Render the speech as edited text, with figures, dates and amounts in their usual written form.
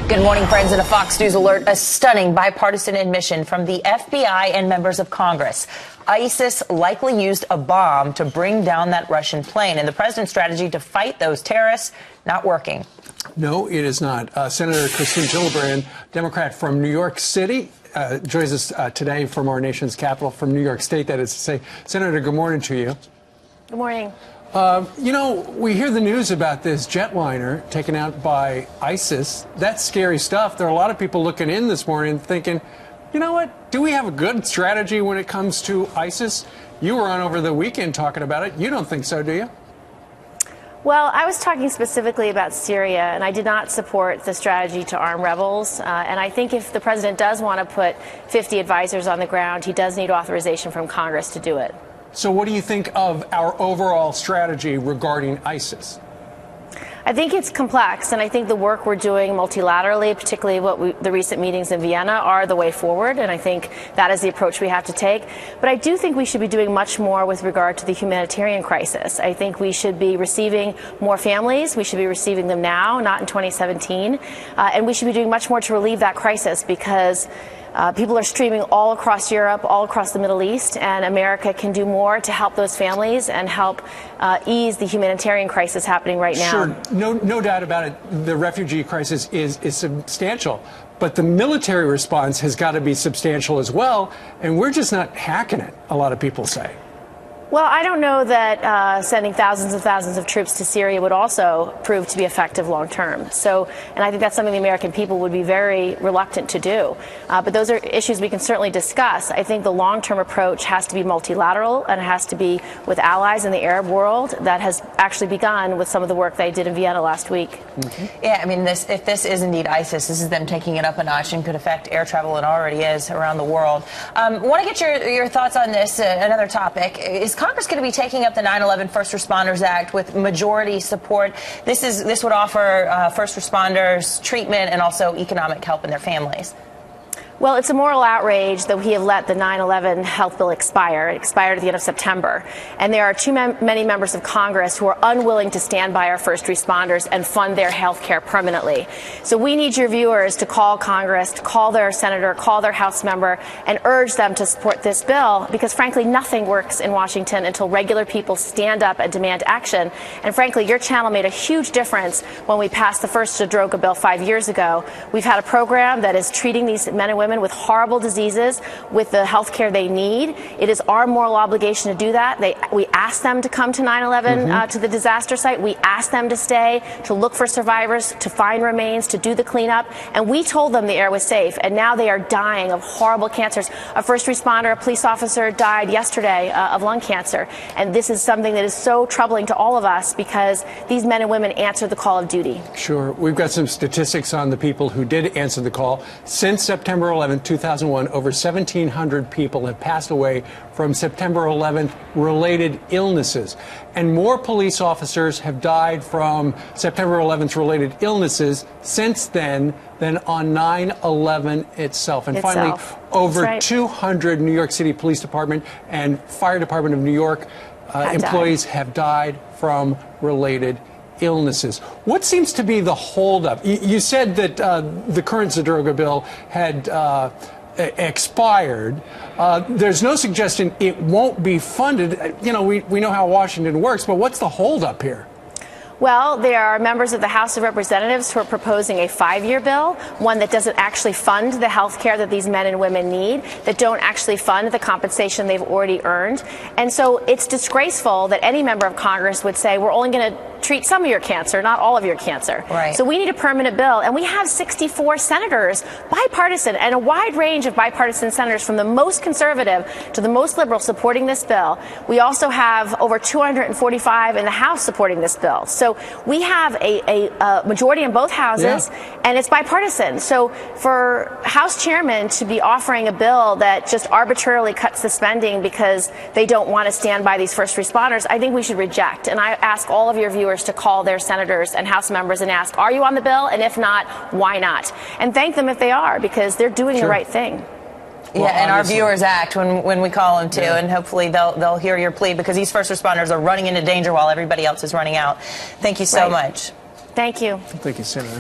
Good morning, friends. In a Fox News alert, a stunning bipartisan admission from the FBI and members of Congress. ISIS likely used a bomb to bring down that Russian plane, and the president's strategy to fight those terrorists not working. No, it is not. Senator Kirsten Gillibrand, Democrat from New York City, joins us today from our nation's capital, from New York State, that is to say. Senator, good morning to you. Good morning. You know, we hear the news about this jetliner taken out by ISIS. That's scary stuff. There are a lot of people looking in this morning thinking, you know what, do we have a good strategy when it comes to ISIS? You were on over the weekend talking about it. You don't think so, do you? Well, I was talking specifically about Syria, and I did not support the strategy to arm rebels. And I think if the president does want to put 50 advisors on the ground, he does need authorization from Congress to do it. So what do you think of our overall strategy regarding ISIS? I think it's complex, and I think the work we're doing multilaterally, particularly the recent meetings in Vienna, are the way forward, and I think that is the approach we have to take. But I do think we should be doing much more with regard to the humanitarian crisis. I think we should be receiving more families. We should be receiving them now, not in 2017. And we should be doing much more to relieve that crisis, because people are streaming all across Europe, all across the Middle East, and America can do more to help those families and help ease the humanitarian crisis happening right now. Sure, no doubt about it. The refugee crisis is substantial, but the military response has got to be substantial as well, and we're just not hacking it, a lot of people say. Well, I don't know that sending thousands and thousands of troops to Syria would also prove to be effective long term. So, and I think that's something the American people would be very reluctant to do. But those are issues we can certainly discuss. I think the long term approach has to be multilateral, and it has to be with allies in the Arab world. That has actually begun with some of the work they did in Vienna last week. Mm-hmm. Yeah, I mean, if this is indeed ISIS, this is them taking it up a notch and could affect air travel, and already is, around the world. Want to get your thoughts on this, another topic. Is Congress going to be taking up the 9/11 First Responders Act with majority support? This would offer first responders treatment and also economic help in their families. Well, it's a moral outrage that we have let the 9/11 health bill expire. It expired at the end of September. And there are too many members of Congress who are unwilling to stand by our first responders and fund their health care permanently. So we need your viewers to call Congress, to call their senator, call their House member, and urge them to support this bill, because, frankly, nothing works in Washington until regular people stand up and demand action. And, frankly, your channel made a huge difference when we passed the first Zadroga bill 5 years ago. We've had a program that is treating these men and women with horrible diseases with the health care they need. It is our moral obligation to do that. We asked them to come to 9/11 to the disaster site. We asked them to stay, to look for survivors, to find remains, to do the cleanup. And we told them the air was safe. And now they are dying of horrible cancers. A first responder, a police officer, died yesterday of lung cancer. And this is something that is so troubling to all of us, because these men and women answered the call of duty. Sure. We've got some statistics on the people who did answer the call. Since September 11th, 2001, over 1,700 people have passed away from September 11th related illnesses. And more police officers have died from September 11th related illnesses since then than on 9/11 itself. And finally, over 200 New York City Police Department and Fire Department of New York employees have died from related illnesses. What seems to be the holdup? You said that the current Zadroga bill had expired. There's no suggestion it won't be funded. You know, we know how Washington works, but what's the holdup here? Well, there are members of the House of Representatives who are proposing a 5-year bill, one that doesn't actually fund the health care that these men and women need, that don't actually fund the compensation they've already earned. And so it's disgraceful that any member of Congress would say, we're only going to treat some of your cancer, not all of your cancer. Right. So we need a permanent bill. And we have 64 senators, bipartisan, and a wide range of bipartisan senators from the most conservative to the most liberal supporting this bill. We also have over 245 in the House supporting this bill. So we have a majority in both houses, and it's bipartisan. So for House chairman to be offering a bill that just arbitrarily cuts the spending because they don't want to stand by these first responders, I think we should reject. And I ask all of your viewers to call their senators and House members and ask, are you on the bill? And if not, why not? And thank them if they are, because they're doing the right thing. Well, and our viewers act when we call them to, and hopefully they'll hear your plea, because these first responders are running into danger while everybody else is running out. Thank you so much. Thank you. Thank you, Senator.